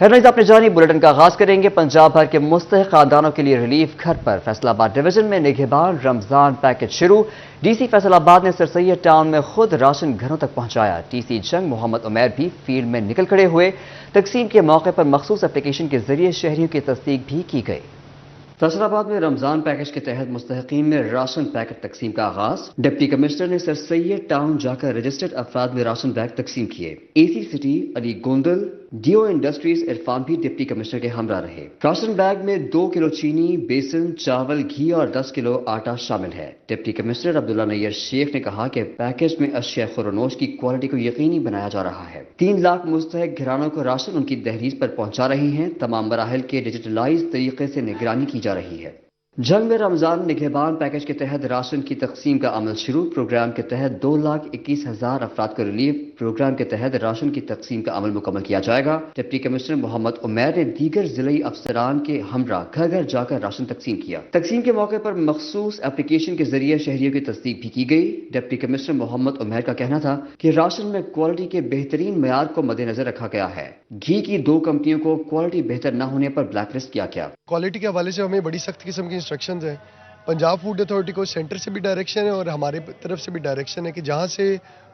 Headlines अपने जानी bulletin का आगाज करेंगे। पंजाब भर के मुस्तहिक खानदानों के लिए रिलीफ घर पर। फैसलाबाद डिवीजन में निगहबान रमजान पैकेज शुरू। डीसी फैसलाबाद ने सर सैयद टाउन में खुद राशन घरों तक पहुंचाया। टीसी जंग मोहम्मद उमैर भी फील्ड में निकल खड़े हुए। तकसीम के मौके पर मखसूस एप्लीकेशन के जरिए शहरियों की तस्दीक भी की गई। फैसलाबाद में रमजान पैकेज के तहत मुस्तहिकीन में राशन पैकेट तकसीम का आगाज। डिप्टी कमिश्नर ने सर सैयद टाउन जाकर रजिस्टर्ड अफराद में राशन बैग तकसीम किए। AC city Ali Gondal DO industries Irfan भी डिप्टी कमिश्नर के हमरा रहे। राशन बैग में 2 किलो चीनी, बेसन, चावल, घी और 10 किलो आटा शामिल है। डिप्टी कमिश्नर अब्दुल्ला नैयर शेख ने कहा कि पैकेज में अशिया खुरनोश की क्वालिटी को यकीनी बनाया जा रहा है। 3 लाख मुस्तहिक घरानों को राशन उनकी दहलीज पर पहुंचा रही हैं। तमाम मराहिल के डिजिटलाइज तरीके से निगरानी की जा रही है। जंग में रमजान निगहबान पैकेज के तहत राशन की तकसीम का अमल शुरू। प्रोग्राम के तहत 2,21,000 अफराद को रिलीफ। प्रोग्राम के तहत राशन की तकसीम का अमल मुकम्मल किया जाएगा। डिप्टी कमिश्नर मोहम्मद उमैर ने दीगर जिलाई अफसरान के हमरा घर घर जाकर राशन तकसीम किया। तकसीम के मौके पर मखसूस एप्लीकेशन के जरिए शहरियों की तस्दीक भी की गई। डिप्टी कमिश्नर मोहम्मद उमैर का कहना था कि राशन में क्वालिटी के बेहतरीन मयार को मद्देनजर रखा गया है। घी की 2 कंपनियों को क्वालिटी बेहतर न होने पर ब्लैकलिस्ट किया गया। क्वालिटी के हवाले से हमें बड़ी सख्त किस्म की इंस्ट्रक्शंस हैं। पंजाब फूड अथॉरिटी को सेंटर से भी डायरेक्शन है और हमारे तरफ से भी डायरेक्शन है कि जहाँ से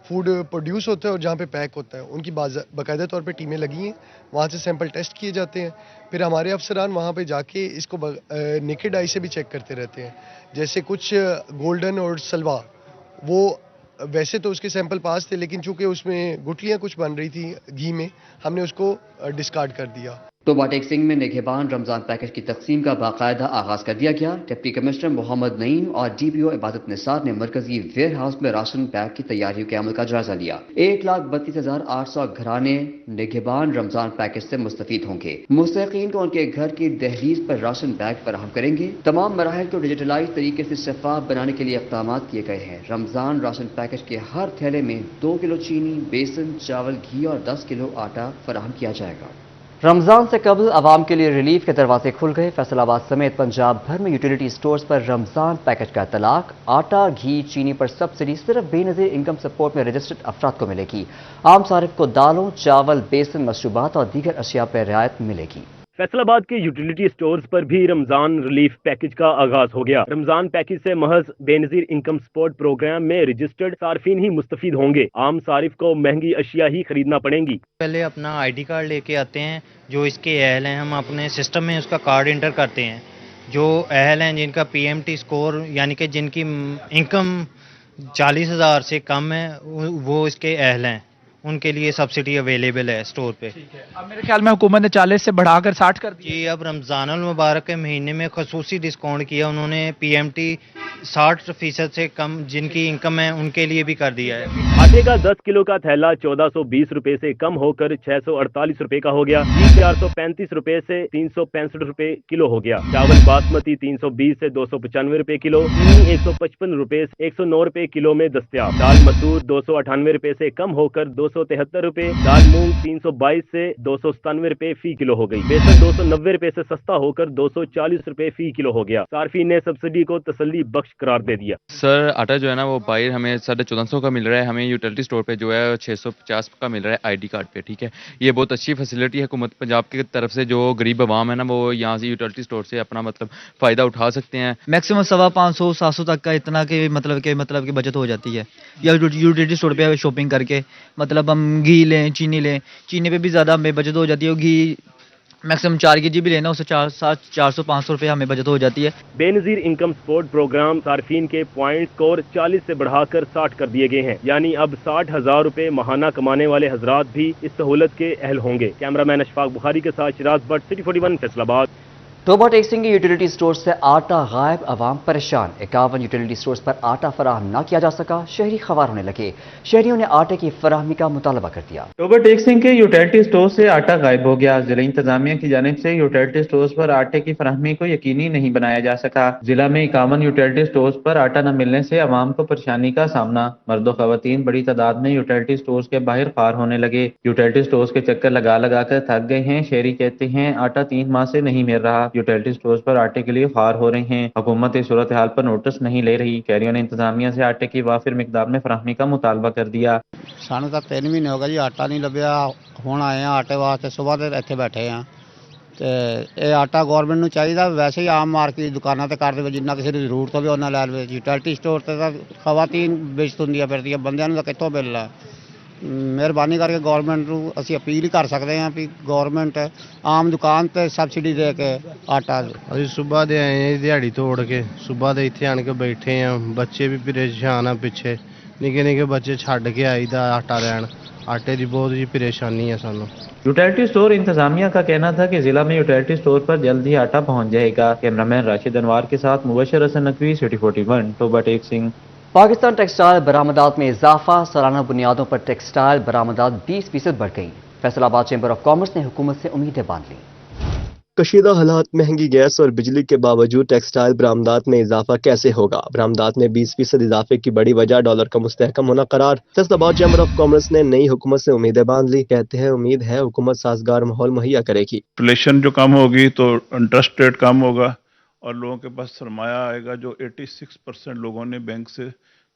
फूड प्रोड्यूस होता है और जहाँ पे पैक होता है उनकी बाकायदा तौर पे टीमें लगी हैं। वहाँ से सैंपल टेस्ट किए जाते हैं। फिर हमारे अफसरान वहाँ पे जाके इसको नेकेड आई से भी चेक करते रहते हैं। जैसे कुछ गोल्डन और सलवा, वो वैसे तो उसके सैंपल पास थे, लेकिन चूंकि उसमें गुठलियाँ कुछ बन रही थी घी में, हमने उसको डिस्कार्ड कर दिया। तोबा टेक सिंह में निगहबान रमजान पैकेज की तकसीम का बाकायदा आगाज कर दिया गया। डिप्टी कमिश्नर मोहम्मद नईम और डीपीओ इबादत निसार ने मरकजी वेयर हाउस में राशन बैग की तैयारियों के अमल का जायजा लिया। 1,32,800 घराने निगहबान रमजान पैकेज से मुस्तफीद होंगे। मुस्तहिकीन को उनके घर की दहलीज पर राशन बैग फराहम करेंगे। तमाम मराहिल को डिजिटलाइज तरीके से शफाफ बनाने के लिए इक़दाम किए गए हैं। रमजान राशन पैकेज के हर थैले में 2 किलो चीनी, बेसन, चावल, घी और 10 किलो आटा फराहम किया जाएगा। रमजान से कबल आवाम के लिए रिलीफ के दरवाजे खुल गए। फैसलाबाद समेत पंजाब भर में यूटिलिटी स्टोर्स पर रमजान पैकेज का इतलाक। आटा, घी, चीनी पर सब्सिडी सिर्फ बेनजीर इनकम सपोर्ट में रजिस्टर्ड अफराद को मिलेगी। आम सारिफ को दालों, चावल, बेसन, मशरूबात और दीगर अशिया पर रियायत मिलेगी। फैसलाबाद के यूटिलिटी स्टोर्स पर भी रमजान रिलीफ पैकेज का आगाज हो गया। रमजान पैकेज से महज बेनजीर इनकम सपोर्ट प्रोग्राम में रजिस्टर्ड सार्फिन ही मुस्तफीद होंगे। आम सारिफ को महंगी अशिया ही खरीदना पड़ेंगी। पहले अपना आईडी कार्ड लेके आते हैं, जो इसके अहल हैं हम अपने सिस्टम में उसका कार्ड इंटर करते हैं। जो अहल हैं जिनका पीएमटी स्कोर यानी कि जिनकी इनकम 40,000 से कम है वो इसके अहल हैं, उनके लिए सब्सिडी अवेलेबल है स्टोर पे। अब मेरे ख्याल में हुकूमत ने 40 से बढ़ाकर 60 कर दिया। जी, अब रमज़ान अल मुबारक के महीने में खसूसी डिस्काउंट किया उन्होंने। पीएमटी 60% से कम जिनकी इनकम है उनके लिए भी कर दिया है। आटे का 10 किलो का थैला 1420 रुपए से कम होकर 648 रुपए का हो गया। घी 435 रुपए से 365 रुपए किलो हो गया। चावल बासमती 320 से 295 रुपए किलो। चीनी 155 रुपए से 109 रुपए किलो में दस्तयाब। दाल मसूर 298 रुपए से कम होकर 273 रुपए। दाल मूंग 322 से 297 रुपए फी किलो हो गई। बेसन 290 रुपए से सस्ता होकर 240 रुपए फी किलो हो गया। सार्फिन ने सब्सिडी को तसल्ली बख्श करार दे दिया। सर आटा जो है ना वो बाहर हमें 1450 का मिल रहा है, हमें यूटिलिटी स्टोर पे जो है 650 का मिल रहा है आईडी कार्ड पे। ठीक है, ये बहुत अच्छी फैसिलिटी है हुकूमत पंजाब की तरफ से। जो गरीब आवाम है ना वो यहाँ से यूटिलिटी स्टोर से अपना मतलब फ़ायदा उठा सकते हैं। मैक्सिमम 550-700 तक का इतना के मतलब की बचत हो जाती है या यूटिलिटी स्टोर पे शॉपिंग करके। मतलब हम घी लें, चीनी लें, चीनी पे भी ज़्यादा हमें बचत हो जाती है। घी मैक्सिमम 4 kg भी लेना उससे 400-500 रुपये हमें बचत हो जाती है। बेनजीर इनकम सपोर्ट प्रोग्राम सार्फिन के पॉइंट स्कोर 40 से बढ़ाकर 60 कर दिए गए हैं। यानी अब 60,000 रुपए माहाना कमाने वाले हजरात भी इस सहूलत के अहल होंगे। कैमरामैन अशफाक बुखारी के साथ शिराज भट्ट, सिटी 41 फैसलाबाद। तोबा टेक सिंह की यूटिलिटी स्टोर से आटा गायब, आवाम परेशान। 51 यूटिलिटी स्टोर्स पर आटा फराहम न किया जा सका, शहरी खवार होने लगे। शहरियों ने आटे की फराहमी का मुतालबा कर दिया। तोबा टेक सिंह के यूटिलिटी स्टोर से आटा गायब हो गया। जिला इंतजामिया की जानिब से यूटिलिटी स्टोर्स पर आटे की फराहमी को यकीनी नहीं बनाया जा सका। जिला में 51 यूटिलिटी स्टोर्स पर आटा न मिलने से आवाम को परेशानी का सामना। मर्द खवातीन बड़ी तादाद में यूटिलिटी स्टोर्स के बाहर खार होने लगे। यूटिलिटी स्टोर्स के चक्कर लगा लगा कर थक गए हैं। शहरी कहते हैं आटा 3 माह से नहीं मिल रहा। यूटिलिटी स्टोर्स पर आटे के लिए खार हो रहे हैं। हुकूमत इस सूरत हाल पर नोटिस नहीं ले रही। शहरियों ने इंतजामिया से आटे की वाफिर मिकदार में फराहमी का मुतालबा कर दिया। सानू तो 3 महीने हो गए जी आटा नहीं लभ्या। ਹੁਣ ਆਏ ਆ ਆਟੇ ਵਾਸਤੇ, ਸਵੇਰ ਦੇ ਇੱਥੇ ਬੈਠੇ ਆ ਤੇ ਇਹ ਆਟਾ ਗਵਰਨਮੈਂਟ ਨੂੰ ਚਾਹੀਦਾ ਵੈਸੇ ਹੀ ਆਮ ਮਾਰਕੀਟ ਦੁਕਾਨਾਂ ਤੇ ਕਰ ਦੇਵੇ, ਜਿੰਨਾ ਕਿਸੇ ਦੀ ਜ਼ਰੂਰਤ ਹੋਵੇ ਉਹਨਾਂ ਲੈ ਲਵੇ। ਯੂਟਿਲਿਟੀ ਸਟੋਰ ਤੇ ਤਾਂ ਖਵਾਤੀਨ ਵੇਚਤ ਹੁੰਦੀਆਂ ਫਿਰਦੀਆਂ, ਬੰਦਿਆਂ ਨੂੰ ਤਾਂ ਕਿੱਥੋਂ ਮਿਲਣਾ। ਮਿਹਰਬਾਨੀ ਕਰਕੇ ਗਵਰਨਮੈਂਟ ਨੂੰ ਅਸੀਂ ਅਪੀਲ ਹੀ ਕਰ ਸਕਦੇ ਹਾਂ ਵੀ ਗਵਰਨਮੈਂਟ ਆਮ ਦੁਕਾਨ ਤੇ ਸਬਸਿਡੀ ਦੇ ਕੇ ਆਟਾ। ਅਸੀਂ ਸਵੇਰ ਦੇ ਆਏ ਹਾਂ ਦਿਹਾੜੀ ਤੋੜ ਕੇ, ਸਵੇਰ ਦੇ ਇੱਥੇ ਆਣ ਕੇ ਬੈਠੇ ਆ। ਬੱਚੇ ਵੀ ਪਰੇਸ਼ਾਨ ਆ, ਪਿੱਛੇ ਨਿੱਕੇ ਨਿੱਕੇ ਬੱਚੇ ਛੱਡ ਕੇ ਆਈਦਾ ਆਟਾ ਲੈਣ। आटे की बहुत ही परेशानी है सानू। यूटिलिटी स्टोर इंतजामिया का कहना था कि जिला में यूटिलिटी स्टोर पर जल्द ही आटा पहुंच जाएगा। कैमरामैन राशिद अनवार के साथ मुबशर हसन नकवी, सिटी 41, टोबा टेक सिंह। पाकिस्तान टेक्सटाइल बरामदात में इजाफा, सालाना बुनियादों पर टेक्सटाइल बरामदात 20% बढ़ गई। फैसलाबाद चैम्बर ऑफ कॉमर्स ने हुकूमत से उम्मीदें बांध ली। कशीदा हालात, महंगी गैस और बिजली के बावजूद टेक्सटाइल बरामदात में इजाफा कैसे होगा? बरामदात में 20% इजाफे की बड़ी वजह डॉलर का मुस्तहकम होना करार। फैसलाबाद चैम्बर ऑफ कॉमर्स ने नई हुकूमत से उम्मीदें बांध ली। कहते हैं उम्मीद है हुकूमत साजगार माहौल मुहैया करेगी। इन्फ्लेशन जो कम होगी तो इंटरेस्ट रेट कम होगा और लोगों के पास सरमाया आएगा। जो 86% लोगों ने बैंक से,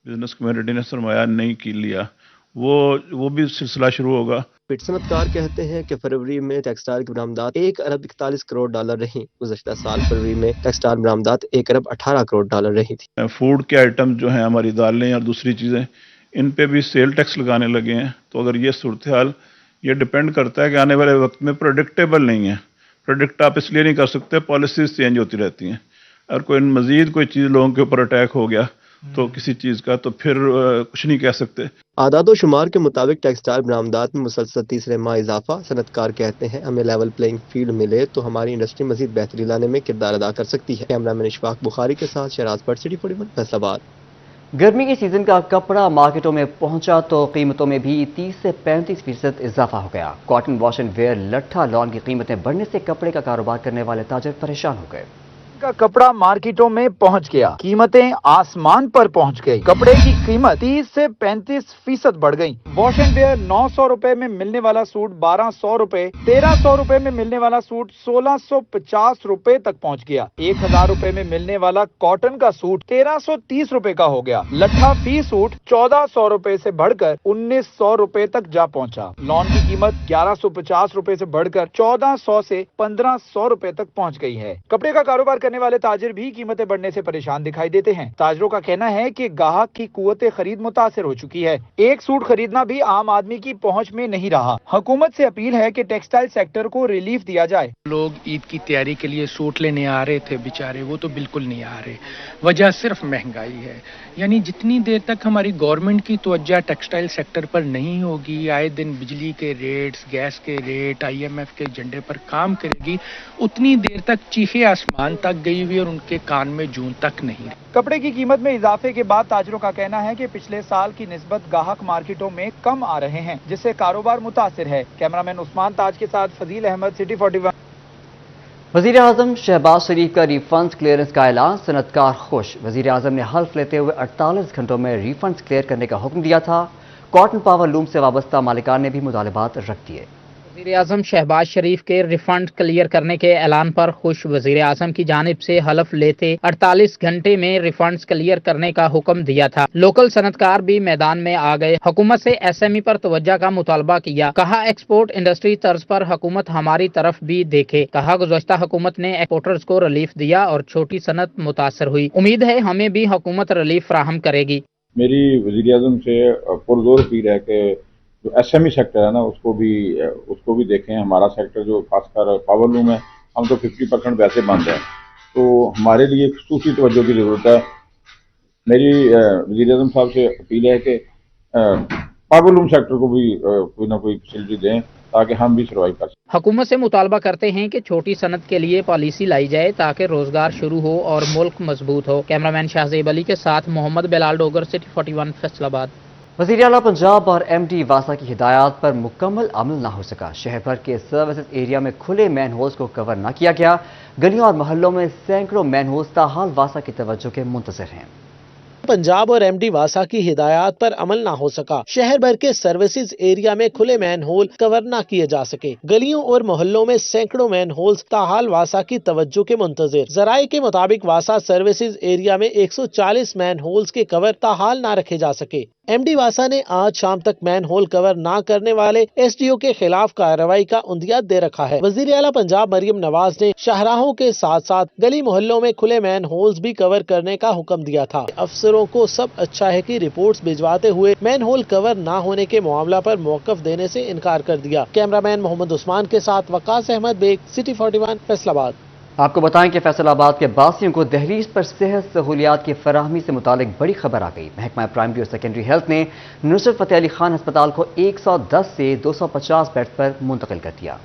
बिजनेस कम्युनिटी ने सरमाया नहीं की लिया, वो भी सिलसिला शुरू होगा। सनतकार कहते हैं कि फरवरी में टेक्सटाइल की बरामदात 1 अरब 41 करोड़ डॉलर रही। गुज़श्ता साल फरवरी में टेक्सटाइल बरामदात 1 अरब 18 करोड़ डॉलर रही थी। फूड के आइटम जो हैं, हमारी दालें और दूसरी चीज़ें, इन पे भी सेल टैक्स लगाने लगे हैं। तो अगर ये सूरत हाल, ये डिपेंड करता है कि आने वाले वक्त में प्रेडिक्टेबल नहीं है। प्रेडिक्ट आप इसलिए नहीं कर सकते, पॉलिसीज चेंज होती रहती हैं। और कोई मज़ीद कोई चीज़ लोगों के ऊपर अटैक हो गया तो किसी चीज़ का, तो फिर कुछ नहीं कह सकते। आदाद शुमार के मुताबिक टेक्सटाइल बरामदात में मुसलसल तीसरे माह इजाफा। सनतकार कहते हैं हमें लेवल प्लेइंग फील्ड मिले तो हमारी इंडस्ट्री मजीद बेहतरी लाने में किरदार अदा कर सकती है। कैमरामैन इशफाक बुखारी के साथ शहराज भट्ट, सिटी 41, फैसलाबाद। गर्मी के सीजन का कपड़ा मार्केटों में पहुंचा तो कीमतों में भी 30 से 35% इजाफा हो गया। कॉटन, वॉश एंड वेयर, लट्ठा, लॉन की कीमतें बढ़ने से कपड़े का कारोबार करने वाले ताजर परेशान हो गए। का कपड़ा मार्केटों में पहुंच गया, कीमतें आसमान पर पहुंच गई। कपड़े की कीमत 30 से 35% बढ़ गई। वॉश एंड वेयर 900 रुपए में मिलने वाला सूट 1200 रुपए, 1300 रुपए में मिलने वाला सूट 1650 रुपए तक पहुंच गया। 1000 रुपए में मिलने वाला कॉटन का सूट 1330 रुपए का हो गया। लट्ठा फी सूट 1400 रुपए से बढ़कर 1900 रुपए तक जा पहुंचा। लॉन की कीमत 1150 रुपए से बढ़कर 1400 से 1500 रुपए तक पहुंच गई है। कपड़े का कारोबार करने वाले ताजिर भी कीमतें बढ़ने से परेशान दिखाई देते हैं। ताजरों का कहना है कि गाहक की कुव्वत खरीद मुतासिर हो चुकी है। एक सूट खरीदना भी आम आदमी की पहुंच में नहीं रहा। हुकूमत से अपील है कि टेक्सटाइल सेक्टर को रिलीफ दिया जाए। लोग ईद की तैयारी के लिए सूट लेने आ रहे थे बेचारे, वो तो बिल्कुल नहीं आ रहे। वजह सिर्फ महंगाई है। यानी जितनी देर तक हमारी गवर्नमेंट की तवज्जो टेक्सटाइल सेक्टर पर नहीं होगी, आए दिन बिजली के रेट्स, गैस के रेट, IMF के एजेंडे पर काम करेगी, उतनी देर तक चीखे आसमान तक गई हुई और उनके कान में जून तक नहीं। कपड़े की कीमत में इजाफे के बाद ताजरों का कहना है कि पिछले साल की निस्बत गाहक मार्केटों में कम आ रहे हैं, जिससे कारोबार मुतासिर है। कैमरामैन उस्मान ताज के साथ फजील अहमद, सिटी 41। वज़ीर आज़म शहबाज शरीफ का रिफंड्स क्लियरेंस का ऐलान, सनतकार खुश। वज़ीर आज़म ने हल्फ लेते हुए 48 घंटों में रिफंड्स क्लियर करने का हुक्म दिया था। कॉटन पावर लूम से वाबस्ता मालिकान ने भी मुतालबात रख दिए। वज़ीर आज़म शहबाज शरीफ के रिफंड क्लियर करने के ऐलान पर खुश। वज़ीर आज़म की जानिब से हलफ लेते 48 घंटे में रिफंड्स क्लियर करने का हुक्म दिया था। लोकल सनतकार भी मैदान में आ गए। हुकूमत से SME पर तवज्जो का मुतालबा किया। कहा एक्सपोर्ट इंडस्ट्री तर्ज पर हुकूमत हमारी तरफ भी देखे। कहा गुज़श्ता हुकूमत ने एक्सपोर्टर्स को रिलीफ दिया और छोटी सनत मुतासर हुई। उम्मीद है हमें भी हुकूमत रिलीफ फराहम करेगी। मेरी वज़ीर आज़म से पुरजोर अपील है कि जो SME सेक्टर है ना, उसको भी देखें। हमारा सेक्टर जो खासकर पावर लूम है, हम तो 50% वैसे बंद है, तो हमारे लिए खसूसी तवज्जो की ज़रूरत है। मेरी वज़ीर आज़म साहब से अपील है कि पावर लूम सेक्टर को भी कोई ना कोई फैसिलिटी दें ताकि हम भी सर्वाइव कर सकें। हुकूमत से मुतालबा करते हैं कि छोटी सनत के लिए पॉलिसी लाई जाए ताकि रोजगार शुरू हो और मुल्क मजबूत हो। कैमरामैन शाहजेब अली के साथ मोहम्मद बिलाल डोगर, सिटी 41, फैसलाबाद। वज़ीर आला पंजाब और MD वासा की हिदायत पर मुकम्मल अमल न हो सका। शहर भर के सर्विसेज एरिया में खुले मैन होल्स को कवर न किया गया। गलियों और मोहल्लों में सैकड़ों मैन होल्स ताहाल वासा की तवज्जो के मुंतज़िर हैं। पंजाब और एमडी वासा की हिदायत पर अमल न हो सका। शहर भर के सर्विसेज एरिया में खुले मैन होल कवर न किए जा सके। गलियों और मोहल्लों में सैकड़ों मैन होल्स ताहाल वासा की तवज्जो के मुंतजिर। जराये के मुताबिक वासा सर्विसेज एरिया में 140 मैन होल्स के कवर ताहाल न रखे जा सके। एमडी वासा ने आज शाम तक मैन होल कवर न करने वाले एसडीओ के खिलाफ कार्रवाई का उंदिया दे रखा है। वजीर आला पंजाब मरियम नवाज ने शाहराहों के साथ साथ गली मोहल्लों में खुले मैन होल्स भी कवर करने का हुक्म दिया था। अफसरों को सब अच्छा है कि रिपोर्ट्स भिजवाते हुए मैन होल कवर न होने के मामला पर मौकफ देने से इनकार कर दिया। कैमरामैन मोहम्मद उस्मान के साथ वकास अहमद बेग, सिटी 41, फैसलाबाद। आपको बताएं कि फैसलाबाद के बासियों को दहलीज पर सेहत सहूलियात की फराहमी से मुतालिक बड़ी खबर आ गई। महकमा प्राइमरी और सेकेंडरी हेल्थ ने नुसरत फतेह अली खान अस्पताल को 110 से 250 बेड पर मुंतकिल कर दिया।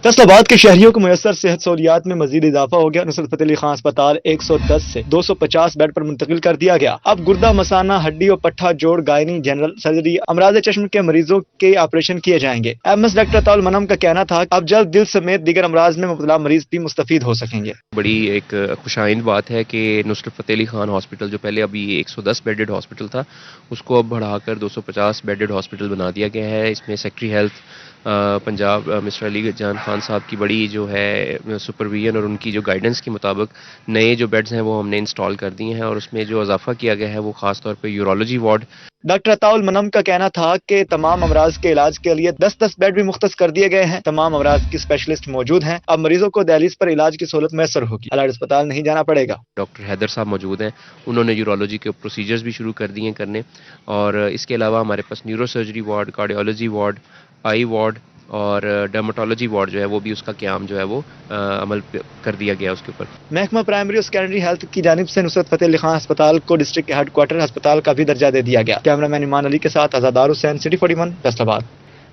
फैसलाबाद के शहरियों को मुयसर सेहत सहूलियात में मजीद इजाफा हो गया। नुसरत फतेह अली खान अस्पताल 110 से 250 बेड पर मुंतकिल कर दिया गया। अब गुर्दा, मसाना, हड्डी और पट्ठा जोड़, गायनी, जनरल सर्जरी, अमराज चश्म के मरीजों के ऑपरेशन किए जाएंगे। एमएस डॉक्टर अताउल मनम का कहना था अब जल्द दिल समेत दीगर अमराज में मुब्तला मरीज भी मुस्तफीद हो सकेंगे। बड़ी एक खुशाइंद बात है कि नुसरत फतेह अली खान हॉस्पिटल जो पहले अभी 110 बेडेड हॉस्पिटल था उसको अब बढ़ाकर 250 बेडेड हॉस्पिटल बना दिया गया है। इसमें secretary health Punjab mister Ali जान खान साहब की बड़ी जो है सुपरविजन और उनकी जो गाइडेंस के मुताबिक नए जो बेड्स हैं वो हमने इंस्टॉल कर दिए हैं और उसमें जो इजाफा किया गया है वो खास तौर पे यूरोलॉजी वार्ड। डॉक्टर अताउल मनम का कहना था कि तमाम अमराज के इलाज के लिए 10-10 बेड भी मुख्तस कर दिए गए हैं। तमाम अमराज की स्पेशलिस्ट मौजूद हैं। अब मरीजों को दहलीज पर इलाज की सहूलत मैसर होगी। अलग अस्पताल नहीं जाना पड़ेगा। डॉक्टर हैदर साहब मौजूद हैं, उन्होंने यूरोलॉजी के प्रोसीजर्स भी शुरू कर दिए हैं करने और इसके अलावा हमारे पास neuro surgery ward, cardiology ward, eye ward और डर्मेटोलॉजी वार्ड जो है वो भी उसका क़याम जो है वो अमल कर दिया गया उसके ऊपर। महकमा प्राइमरी और सेकेंडरी हेल्थ की जानिब से नुसरत फतेह अली खान अस्पताल को डिस्ट्रिक्ट के हेडक्वार्टर अस्पताल का भी दर्जा दे दिया गया। कैमरामैन ईमान अली के साथ आजादार हुसैन, सिटी 41, फैसलाबाद।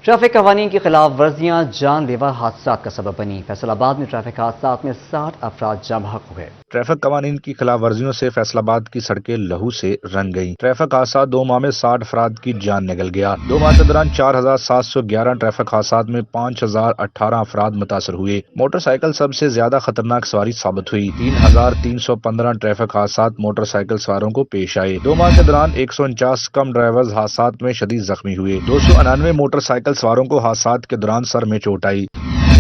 ट्रैफिक कवानीन की खिलाफ वर्जियां जानलेवा हादसा का सबब बनी। फैसलाबाद में ट्रैफिक हादसा में 60 अफराद जाम बहक हो गए। ट्रैफिक कवानीन की खिलाफ वर्जियों से फैसलाबाद की सड़कें लहू से रंग गईं। ट्रैफिक हादसा 2 माह में 60 अफराद की जान निकल गया। 2 माह के दौरान 4711 ट्रैफिक हादसा में 5018 अफराद मुतासर हुए। मोटरसाइकिल सबसे ज्यादा खतरनाक सवारी साबित हुई। 3315 ट्रैफिक हादसा मोटरसाइकिल सवारों को पेश आए। 2 माह के दौरान 149 कम ड्राइवर्स हादसा में शदीद जख्मी हुए। 299 मोटरसाइकिल सवारों को हादसा के दौरान सर में चोट आई।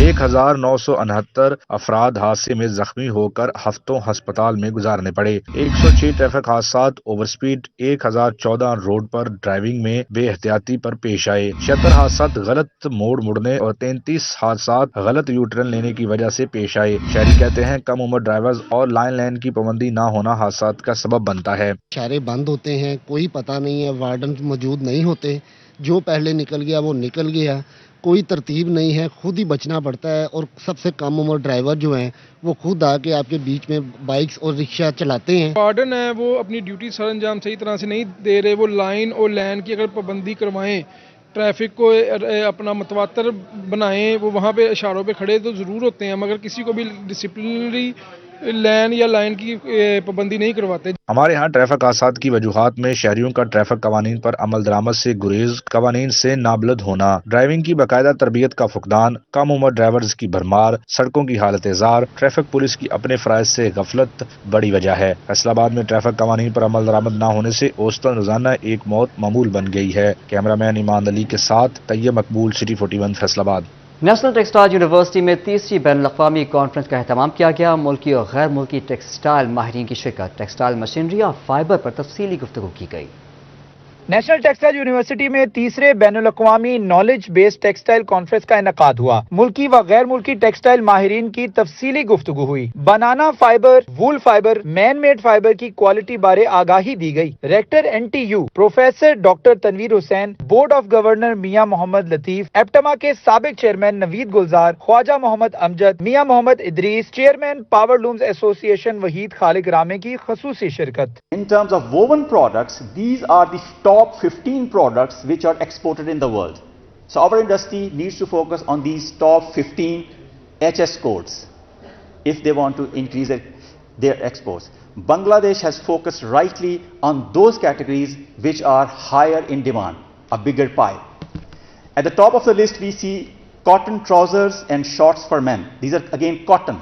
1969 अफराद हादसे में जख्मी होकर हफ्तों अस्पताल में गुजारने पड़े। 106 ट्रैफिक हादसा ओवर स्पीड, 1014 रोड पर ड्राइविंग में बेहतियाती पर पेश आए। 76 हादसा गलत मोड़ मुड़ने और 33 हादसा गलत यू टर्न लेने की वजह से पेश आए। शहरी कहते हैं कम उम्र ड्राइवर्स और लाइन लाइन की पाबंदी न होना हादसा का सबब बनता है। इशारे बंद होते हैं, कोई पता नहीं है, वार्डन मौजूद नहीं होते, जो पहले निकल गया वो निकल गया, कोई तरतीब नहीं है, खुद ही बचना पड़ता है। और सबसे कम उम्र ड्राइवर जो हैं वो खुद आके आपके बीच में बाइक्स और रिक्शा चलाते हैं। वार्डन है वो अपनी ड्यूटी सर अंजाम सही तरह से नहीं दे रहे। वो लाइन और लैन की अगर पाबंदी करवाएं, ट्रैफिक को अपना मतवातर बनाएं, वो वहाँ पे इशारों पे खड़े तो ज़रूर होते हैं, मगर किसी को भी डिसिप्लिनरी लैन या लाइन की पाबंदी नहीं करवाते। हमारे यहाँ ट्रैफिक हादसा की वजूहात में शहरियों का ट्रैफिक कवानीन पर अमल दरामद से गुरेज, कवानीन से नाबलद होना, ड्राइविंग की बाकायदा तरबियत का फुकदान, कम उम्र ड्राइवर्स की भरमार, सड़कों की हालत जार, ट्रैफिक पुलिस की अपने फराइज से गफलत बड़ी वजह है। फैसलाबाद में ट्रैफिक कवानीन पर अमल दरामद न होने से औसतन रोजाना एक मौत मामूल बन गई है। कैमरामैन ईमान अली के साथ तैयब मकबूल, city 41, Faisalabad. National textile university में 3री बैनुल-अक़वामी कॉन्फ्रेंस का एहतमाम किया गया। मुल्की और गैर मुल्की टेक्सटाइल माहिरीन की शिरकत, टेक्सटाइल मशीनरी और फाइबर पर तफसीली गुफ्तगू की गई। नेशनल टेक्सटाइल यूनिवर्सिटी में 3रे बैनुल-अक़वामी नॉलेज बेस्ड टेक्सटाइल कॉन्फ्रेंस का इनेकाद हुआ। मुल्की व गैर मुल्की टेक्सटाइल माहिरीन की तफसीली गुफ्तगू हुई। Banana fibre, wool fibre, man made fibre की क्वालिटी बारे आगाही दी गई। Rector NTU professor doctor Tanveer Hussain, board of governor Mian Mohammad Latif, APTMA के साबिक chairman Naveed Gulzar, Khawaja Mohammad Amjad, Mian Mohammad Idrees, chairman power looms association Waheed Khaliq Ramay की खसूसी शिरकत। In terms of woven products, these are the top 15 products which are exported in the world. So our industry needs to focus on these top 15 HS codes if they want to increase their exports. Bangladesh has focused rightly on those categories which are higher in demand, a bigger pie. At the top of the list we see cotton trousers and shorts for men. These are again cotton.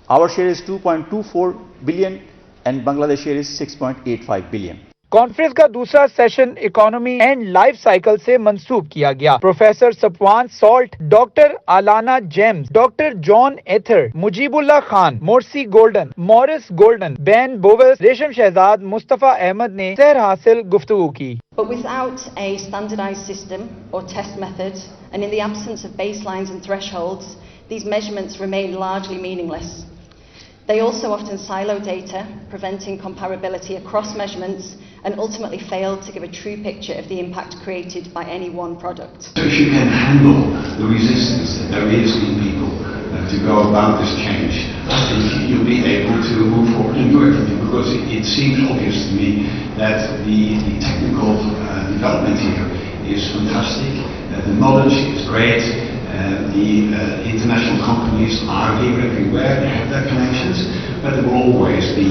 Our share is 2.24 billion and Bangladesh share is 6.85 billion. Conference का दूसरा session economy and life cycle से मंसूब किया गया। Professor Safwan Salt, doctor Alana James, doctor John Ather, Mujeebullah Khan, Morsi Golden, Maurice Golden, Ben Bowes, Resham Shahzad, Mustafa Ahmad ने सैर हासिल गुफ्तगू की। But without a standardized system or test methods, and in the absence of baselines and thresholds, these measurements remain largely meaningless. They also often silo data, preventing comparability across measurements, and ultimately fail to give a true picture of the impact created by any one product. So if you can handle the resistance that there is in people to go about this change, I think you'll be able to move forward and do everything, because it seems obvious to me that the technical development here is fantastic, the knowledge is great, the international companies are here everywhere, they have their connections, but there will always be.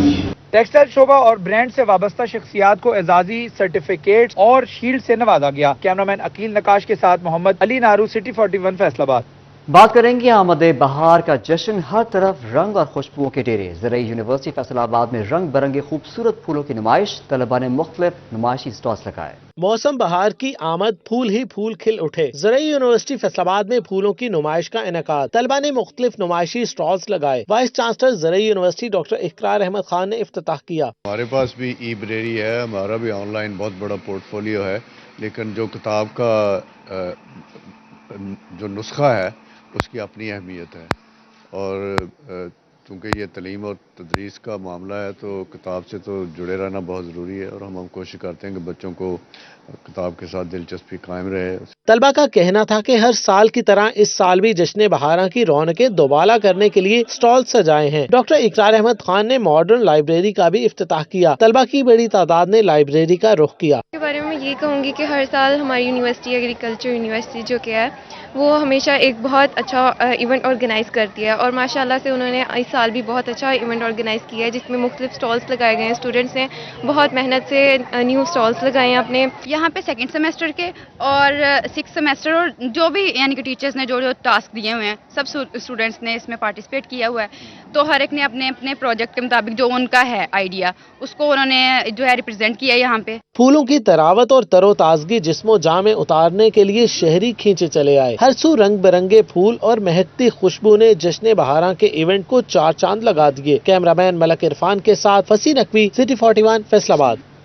Textile शोबा और brand से वाबस्ता शख्सियात को एजाजी certificate और shield से नवाजा गया। Cameraman Aqeel नकाश के साथ मोहम्मद अली नारू, सिटी 41 फैसलाबाद। बात करेंगे आमद बहार का जश्न, हर तरफ रंग और खुशबुओं के डेरे। ज़रई यूनिवर्सिटी फैसलाबाद में रंग बिरंगे खूबसूरत फूलों की नुमाइश, तलबा ने मुख्तलिफ नुमाइशी स्टॉल्स लगाए। मौसम बहार की आमद, फूल ही फूल खिल उठे। ज़रई यूनिवर्सिटी फैसलाबाद में फूलों की नुमाइश का इनेकाद, तलबा ने मुख्तलिफ नुमाइशी स्टॉल्स लगाए। वाइस चांसलर ज़रई यूनिवर्सिटी डॉक्टर इकरार अहमद खान ने इफ्तिताह किया। हमारे पास भी ई लाइब्रेरी है, हमारा भी ऑनलाइन बहुत बड़ा पोर्टफोलियो है, लेकिन जो किताब का जो नुस्खा है उसकी अपनी अहमियत है, और चूँकि ये तलीम और तदरीस का मामला है तो किताब से तो जुड़े रहना बहुत ज़रूरी है, और हम कोशिश करते हैं कि बच्चों को किताब के साथ दिलचस्पी कायम रहे। तलबा का कहना था कि हर साल की तरह इस साल भी जश्न बहारा की रौनकें दोबाला करने के लिए स्टॉल सजाए हैं। डॉक्टर इकरार अहमद खान ने मॉडर्न लाइब्रेरी का भी इफ्तिताह किया। तलबा की बड़ी तादाद ने लाइब्रेरी का रुख किया। के बारे में ये कहूँगी कि हर साल हमारी यूनिवर्सिटी, एग्रीकल्चर यूनिवर्सिटी जो कि है, वो हमेशा एक बहुत अच्छा इवेंट ऑर्गेनाइज करती है, और माशाल्लाह से उन्होंने इस साल भी बहुत अच्छा इवेंट ऑर्गेनाइज किया है, जिसमें मुख्तलिफ स्टॉल्स लगाए गए हैं। स्टूडेंट्स ने बहुत मेहनत से न्यू स्टॉल्स लगाए हैं अपने। यहाँ पे सेकंड सेमेस्टर के और 6th सेमेस्टर और जो भी यानी कि टीचर्स ने जो जो टास्क दिए हुए हैं, सब स्टूडेंट्स ने इसमें पार्टिसिपेट किया हुआ है। तो हर एक ने अपने अपने प्रोजेक्ट के मुताबिक जो उनका है आइडिया, उसको उन्होंने जो है रिप्रेजेंट किया यहाँ पे। फूलों की तरावत और तरोताजगी जिस्मो जान में उतारने के लिए शहरी खींचे चले आए। हर सू रंग बिरंगे फूल और महकती खुशबू ने जश्न बहारा के इवेंट को चार चांद लगा दिए। कैमरामैन मलक इरफान के साथ फसी नकवी, सिटी 41 फैसलाबाद।